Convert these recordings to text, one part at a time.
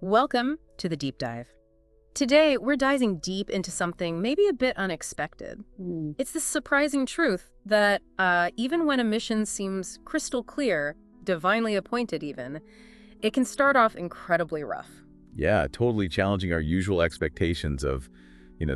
Welcome to the Deep Dive. Today, we're diving deep into something maybe a bit unexpected. It's the surprising truth that even when a mission seems crystal clear, divinely appointed even, it can start off incredibly rough. Yeah, totally challenging our usual expectations of,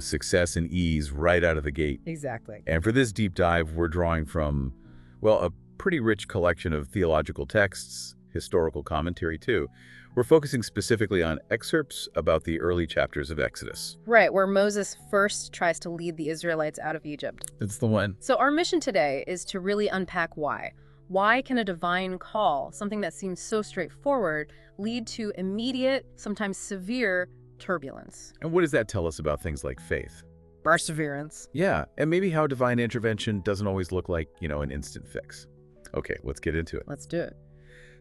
success and ease right out of the gate. Exactly. And for this deep dive, we're drawing from, well, a pretty rich collection of theological texts, historical commentary too. We're focusing specifically on excerpts about the early chapters of Exodus. Right, where Moses first tries to lead the Israelites out of Egypt. That's the one. So our mission today is to really unpack why. Why can a divine call, something that seems so straightforward, lead to immediate, sometimes severe, turbulence? And what does that tell us about things like faith? Perseverance. Yeah, and maybe how divine intervention doesn't always look like, an instant fix. Okay, let's get into it. Let's do it.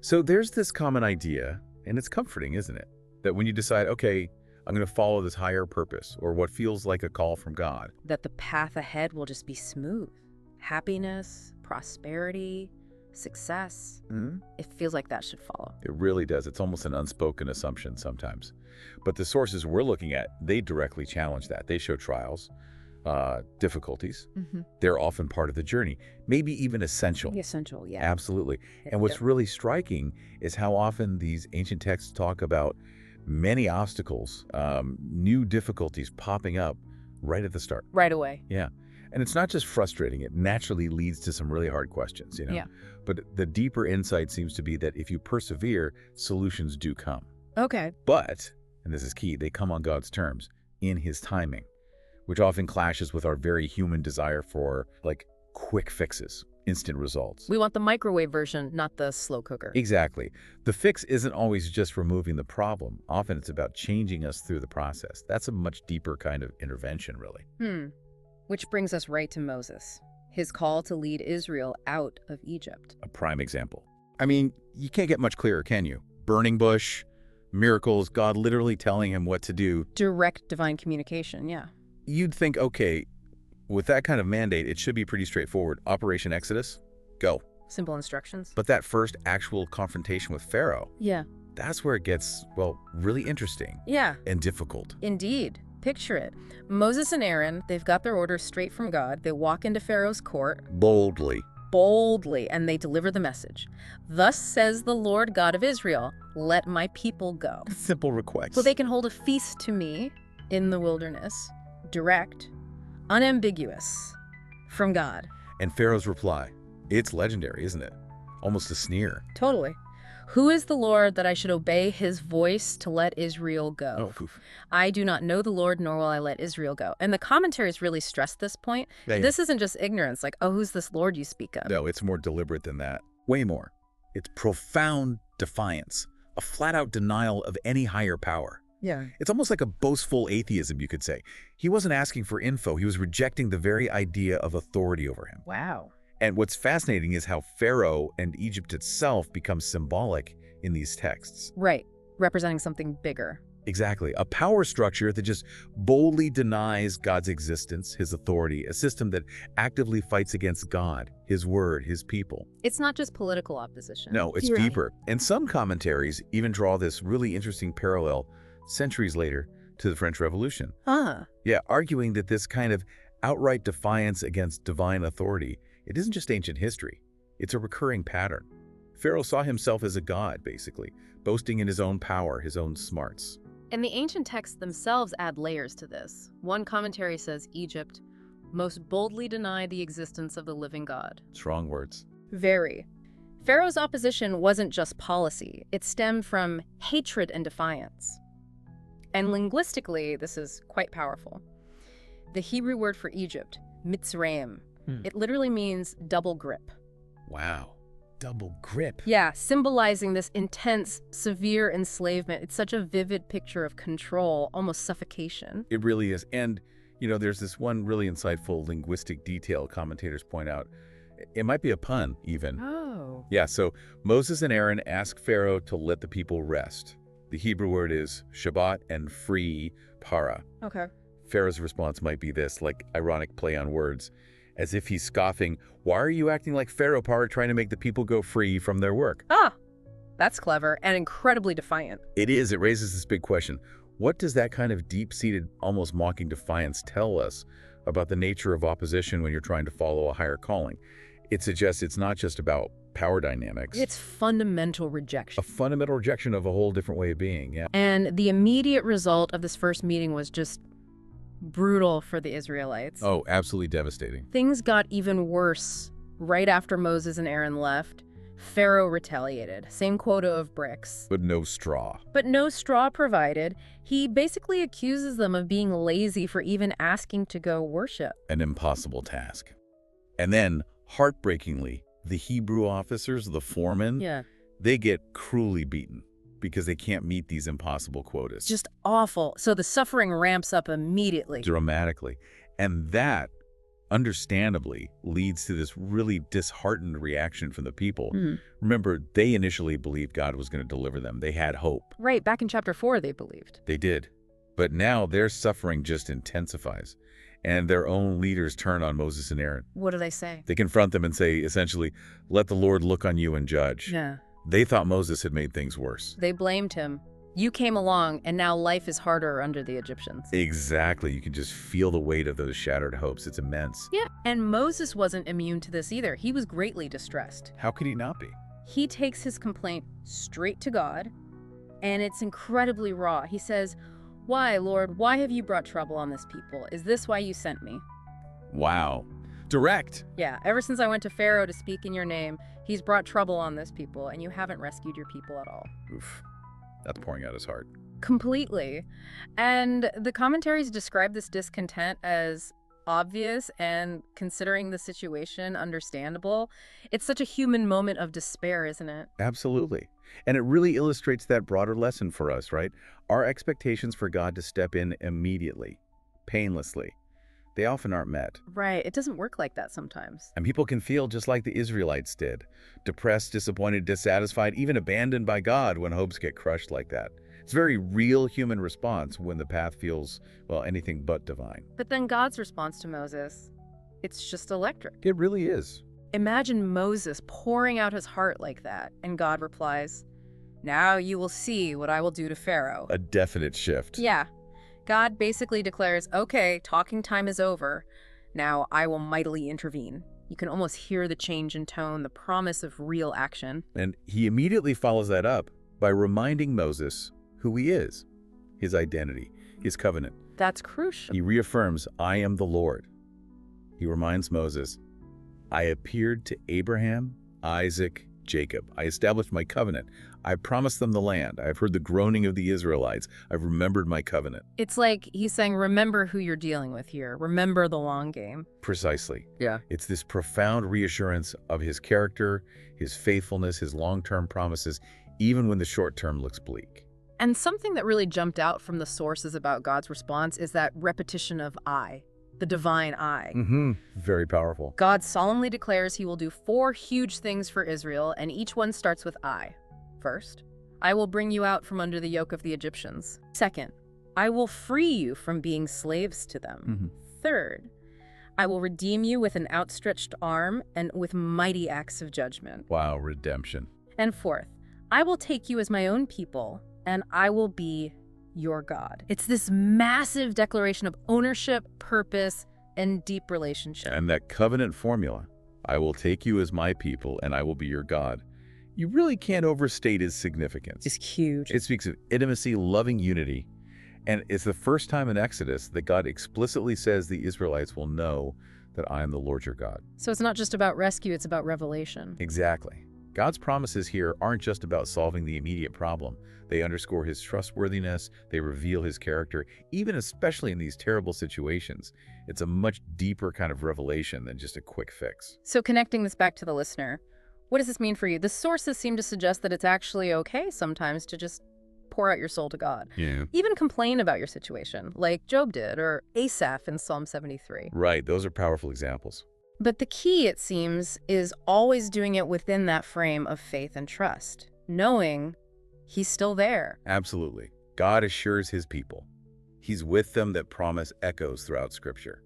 So there's this common idea, and it's comforting, isn't it? That when you decide, okay, I'm going to follow this higher purpose or what feels like a call from God. That the path ahead will just be smooth. Happiness, prosperity, success. It feels like that should follow. It really does. It's almost an unspoken assumption sometimes. But the sources we're looking at, they directly challenge that. They show trials, difficulties. They're often part of the journey, maybe even essential. Essential, yeah. Absolutely. And what's really striking is how often these ancient texts talk about many obstacles, new difficulties popping up right at the start. Right away. Yeah. And it's not just frustrating. It naturally leads to some really hard questions, Yeah. But the deeper insight seems to be that if you persevere, solutions do come. Okay. But, and this is key, they come on God's terms, in his timing, which often clashes with our very human desire for, quick fixes, instant results. We want the microwave version, not the slow cooker. Exactly. The fix isn't always just removing the problem. Often it's about changing us through the process. That's a much deeper kind of intervention, really. Which brings us right to Moses, his call to lead Israel out of Egypt. A prime example. I mean, you can't get much clearer, can you? Burning bush, miracles, God literally telling him what to do. Direct divine communication, yeah. You'd think, okay, with that kind of mandate, it should be pretty straightforward. Operation Exodus, go. Simple instructions. But that first actual confrontation with Pharaoh, Yeah. that's where it gets, really interesting. Yeah. And difficult. Indeed. Picture it. Moses and Aaron, they've got their orders straight from God. They walk into Pharaoh's court Boldly. and they deliver the message. Thus says the Lord God of Israel, let my people go. Simple request. So they can hold a feast to me in the wilderness. Direct, unambiguous, from God. And Pharaoh's reply, it's legendary, isn't it? Almost a sneer. Totally. Who is the Lord that I should obey his voice to let Israel go? Oh, poof. I do not know the Lord, nor will I let Israel go. And the commentaries really stress this point. Yeah. This isn't just ignorance, like, oh, who's this Lord you speak of? No, it's more deliberate than that. Way more. It's profound defiance, a flat-out denial of any higher power. Yeah. It's almost like a boastful atheism, you could say. He wasn't asking for info. He was rejecting the very idea of authority over him. Wow. And what's fascinating is how Pharaoh and Egypt itself become symbolic in these texts. Right. Representing something bigger. Exactly. A power structure that just boldly denies God's existence, his authority, a system that actively fights against God, his word, his people. It's not just political opposition. No, it's You're right. deeper. And some commentaries even draw this really interesting parallel centuries later to the French Revolution. Yeah, arguing that this kind of outright defiance against divine authority, it isn't just ancient history. It's a recurring pattern. Pharaoh saw himself as a god, basically, boasting in his own power, his own smarts. And the ancient texts themselves add layers to this. One commentary says Egypt most boldly denied the existence of the living God. Strong words. Very. Pharaoh's opposition wasn't just policy. It stemmed from hatred and defiance. And linguistically, this is quite powerful. The Hebrew word for Egypt, Mitzrayim, it literally means double grip. Wow. Double grip. Yeah, symbolizing this intense, severe enslavement. It's such a vivid picture of control, almost suffocation. It really is. And, there's this one really insightful linguistic detail commentators point out. It might be a pun, even. Oh. Yeah, so Moses and Aaron ask Pharaoh to let the people rest. The Hebrew word is Shabbat and free, para. Okay. Pharaoh's response might be this, ironic play on words, as if he's scoffing, why are you acting like Pharaoh, para, trying to make the people go free from their work? That's clever and incredibly defiant. It is. It raises this big question. What does that kind of deep-seated, almost mocking defiance tell us about the nature of opposition when you're trying to follow a higher calling? It suggests it's not just about power dynamics. It's fundamental rejection. A fundamental rejection of a whole different way of being, yeah. And the immediate result of this first meeting was just brutal for the Israelites. Oh, absolutely devastating. Things got even worse right after Moses and Aaron left. Pharaoh retaliated. Same quota of bricks. But no straw. But no straw provided. He basically accuses them of being lazy for even asking to go worship. An impossible task. And then, heartbreakingly, the Hebrew officers, the foremen, they get cruelly beaten because they can't meet these impossible quotas. Just awful. So the suffering ramps up immediately. Dramatically. And that, understandably, leads to this really disheartened reaction from the people. Remember, they initially believed God was going to deliver them. They had hope. Right, back in chapter 4 they believed. They did. But now their suffering just intensifies. And their own leaders turn on Moses and Aaron. What do they say? They confront them and say, essentially, let the Lord look on you and judge. Yeah. They thought Moses had made things worse. They blamed him. You came along, and now life is harder under the Egyptians. Exactly. You can just feel the weight of those shattered hopes. It's immense. Yeah, and Moses wasn't immune to this either. He was greatly distressed. How could he not be? He takes his complaint straight to God, and it's incredibly raw. He says, "Why, Lord, why have you brought trouble on this people? Is this why you sent me?" Wow. Direct. Yeah, ever since I went to Pharaoh to speak in your name, he's brought trouble on this people, and you haven't rescued your people at all. Oof. That's pouring out his heart. Completely. And the commentaries describe this discontent as obvious and, considering the situation, understandable. It's such a human moment of despair, isn't it? Absolutely. And it really illustrates that broader lesson for us, right? Our expectations for God to step in immediately, painlessly, they often aren't met. Right. It doesn't work like that sometimes. And people can feel just like the Israelites did. Depressed, disappointed, dissatisfied, even abandoned by God when hopes get crushed like that. It's a very real human response when the path feels, well, anything but divine. But then God's response to Moses, it's just electric. It really is. Imagine Moses pouring out his heart like that, and God replies, "Now you will see what I will do to Pharaoh." A definite shift. Yeah. God basically declares, okay, talking time is over. Now I will mightily intervene. You can almost hear the change in tone, the promise of real action. And he immediately follows that up by reminding Moses who he is, his identity, his covenant. That's crucial. He reaffirms, I am the Lord. He reminds Moses, I appeared to Abraham, Isaac, Jacob. I established my covenant. I promised them the land. I've heard the groaning of the Israelites. I've remembered my covenant. It's like he's saying, remember who you're dealing with here. Remember the long game. Precisely. Yeah. It's this profound reassurance of his character, his faithfulness, his long-term promises, even when the short-term looks bleak. And something that really jumped out from the sources about God's response is that repetition of I, the divine I. Very powerful. God solemnly declares he will do 4 huge things for Israel, and each one starts with I. First, I will bring you out from under the yoke of the Egyptians. Second, I will free you from being slaves to them. Third, I will redeem you with an outstretched arm and with mighty acts of judgment. Wow, redemption. And fourth, I will take you as my own people, and I will be your God. It's this massive declaration of ownership, purpose, and deep relationship. And that covenant formula, I will take you as my people, and I will be your God. You really can't overstate its significance. It's huge. It speaks of intimacy, loving unity, and it's the first time in Exodus that God explicitly says the Israelites will know that I am the Lord your God. So it's not just about rescue, it's about revelation. Exactly. God's promises here aren't just about solving the immediate problem. They underscore his trustworthiness, they reveal his character, even especially in these terrible situations. It's a much deeper kind of revelation than just a quick fix. So connecting this back to the listener, what does this mean for you? The sources seem to suggest that it's actually okay sometimes to just pour out your soul to God. Yeah. Even complain about your situation, like Job did, or Asaph in Psalm 73. Right, those are powerful examples. But the key, it seems, is always doing it within that frame of faith and trust, knowing he's still there. Absolutely. God assures his people. He's with them. That promise echoes throughout Scripture.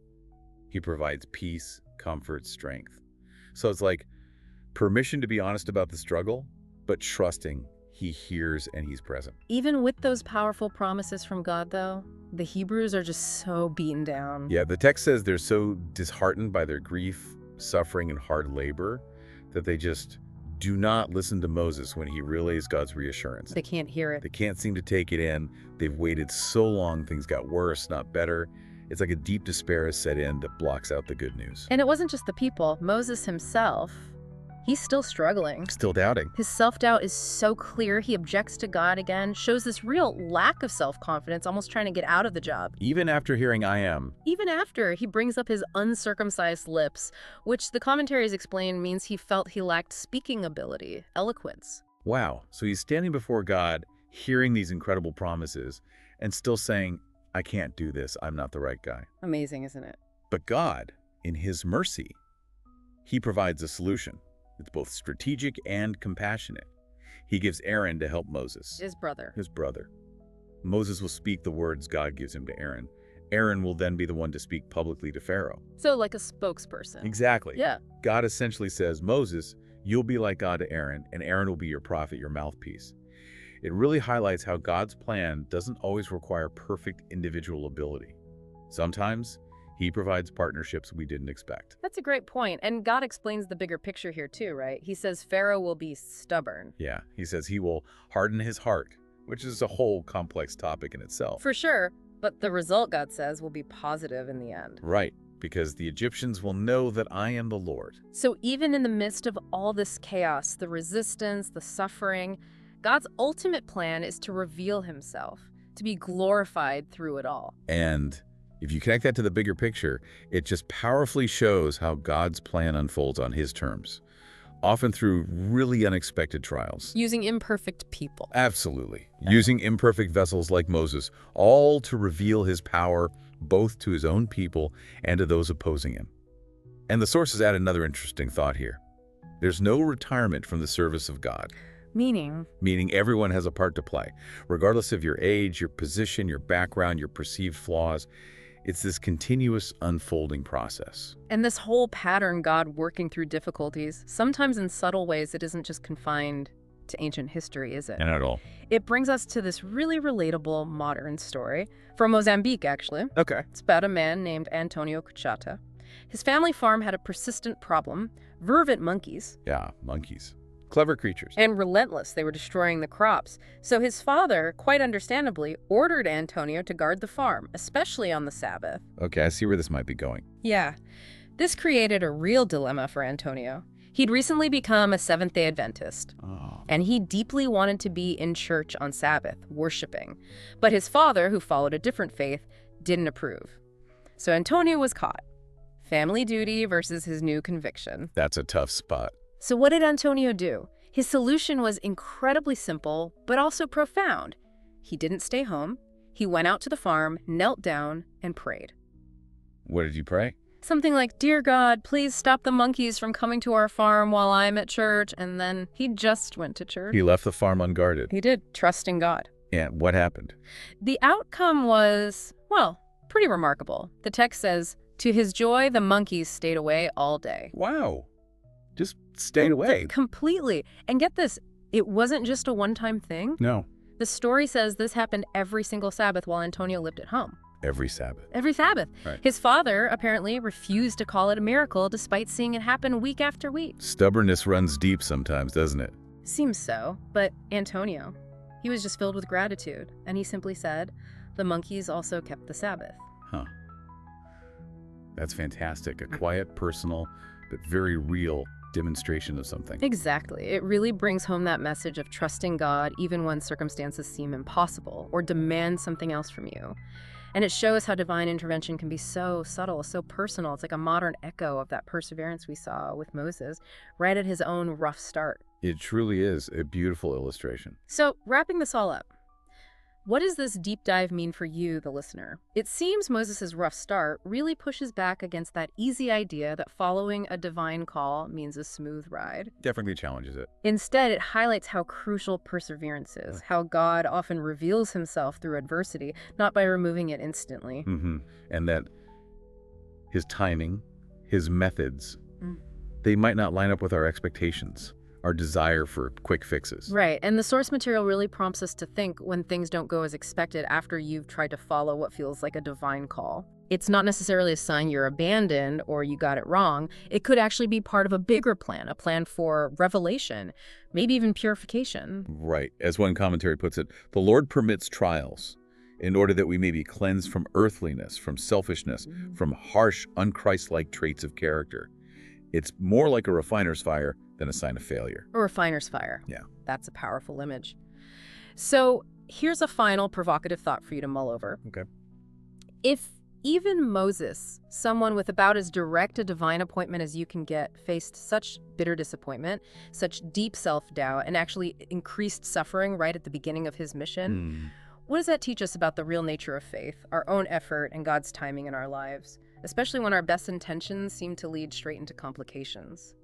He provides peace, comfort, strength. So it's like permission to be honest about the struggle, but trusting He hears and he's present. Even with those powerful promises from God, though, the Hebrews are just so beaten down. Yeah, the text says they're so disheartened by their grief, suffering, and hard labor that they just do not listen to Moses when he relays God's reassurance. They can't hear it. They can't seem to take it in. They've waited so long, things got worse, not better. It's like a deep despair has set in that blocks out the good news. And it wasn't just the people. Moses himself, he's still struggling. Still doubting. His self-doubt is so clear. He objects to God again, shows this real lack of self-confidence, almost trying to get out of the job. Even after hearing I am. Even after he brings up his uncircumcised lips, which the commentaries explain means he felt he lacked speaking ability, eloquence. Wow. So he's standing before God, hearing these incredible promises, and still saying, I can't do this. I'm not the right guy. Amazing, isn't it? But God, in his mercy, he provides a solution. It's both strategic and compassionate. He gives Aaron to help Moses. His brother. Moses will speak the words God gives him to Aaron. Aaron will then be the one to speak publicly to Pharaoh. So like a spokesperson. Exactly. Yeah. God essentially says, Moses, you'll be like God to Aaron, and Aaron will be your prophet, your mouthpiece. It really highlights how God's plan doesn't always require perfect individual ability. Sometimes he provides partnerships we didn't expect. That's a great point. And God explains the bigger picture here too, right? He says Pharaoh will be stubborn. Yeah, he says he will harden his heart, which is a whole complex topic in itself. For sure, but the result, God says, will be positive in the end. Right, because the Egyptians will know that I am the Lord. So even in the midst of all this chaos, the resistance, the suffering, God's ultimate plan is to reveal himself, to be glorified through it all. And if you connect that to the bigger picture, it just powerfully shows how God's plan unfolds on his terms, often through really unexpected trials. Using imperfect people. Absolutely. Using imperfect vessels like Moses, all to reveal his power both to his own people and to those opposing him. And the sources add another interesting thought here. There's no retirement from the service of God. Meaning Everyone has a part to play, regardless of your age, your position, your background, your perceived flaws. It's this continuous unfolding process. And this whole pattern, God working through difficulties, sometimes in subtle ways, it isn't just confined to ancient history, is it? Not at all. It brings us to this really relatable modern story from Mozambique, actually. Okay. It's about a man named Antonio Kuchata. His family farm had a persistent problem, vervet monkeys. Yeah, monkeys. Clever creatures. And relentless, they were destroying the crops. So his father, quite understandably, ordered Antonio to guard the farm, especially on the Sabbath. Okay, I see where this might be going. Yeah. This created a real dilemma for Antonio. He'd recently become a Seventh-day Adventist, and he deeply wanted to be in church on Sabbath, worshiping. But his father, who followed a different faith, didn't approve. So Antonio was caught. Family duty versus his new conviction. That's a tough spot. So what did Antonio do? His solution was incredibly simple, but also profound. He didn't stay home. He went out to the farm, knelt down, and prayed. What did you pray? Something like, "Dear God, please stop the monkeys from coming to our farm while I'm at church." And then he just went to church. He left the farm unguarded. He did, trusting God. And what happened? The outcome was, well, pretty remarkable. The text says, to his joy, the monkeys stayed away all day. Wow. Just stayed away. Completely. And get this, it wasn't just a one-time thing. No. The story says this happened every single Sabbath while Antonio lived at home. Every Sabbath. Every Sabbath. Right. His father apparently refused to call it a miracle despite seeing it happen week after week. Stubbornness runs deep sometimes, doesn't it? Seems so. But Antonio, he was just filled with gratitude. And he simply said, the monkeys also kept the Sabbath. Huh. That's fantastic. A quiet, personal, but very real demonstration of something. Exactly. It really brings home that message of trusting God even when circumstances seem impossible or demand something else from you. And it shows how divine intervention can be so subtle, so personal. It's like a modern echo of that perseverance we saw with Moses right at his own rough start. It truly is a beautiful illustration. So, wrapping this all up, what does this deep dive mean for you, the listener? It seems Moses' rough start really pushes back against that easy idea that following a divine call means a smooth ride. Definitely challenges it. Instead, it highlights how crucial perseverance is, how God often reveals himself through adversity, not by removing it instantly. And that his timing, his methods, they might not line up with our expectations our desire for quick fixes. Right, and the source material really prompts us to think when things don't go as expected after you've tried to follow what feels like a divine call. It's not necessarily a sign you're abandoned or you got it wrong. It could actually be part of a bigger plan, a plan for revelation, maybe even purification. Right. As one commentary puts it, the Lord permits trials in order that we may be cleansed from earthliness, from selfishness, from harsh, unchristlike traits of character. It's more like a refiner's fire than a sign of failure. A refiner's fire. Yeah. That's a powerful image. So here's a final provocative thought for you to mull over. Okay. If even Moses, someone with about as direct a divine appointment as you can get, faced such bitter disappointment, such deep self-doubt, and actually increased suffering right at the beginning of his mission, what does that teach us about the real nature of faith, our own effort, and God's timing in our lives, especially when our best intentions seem to lead straight into complications?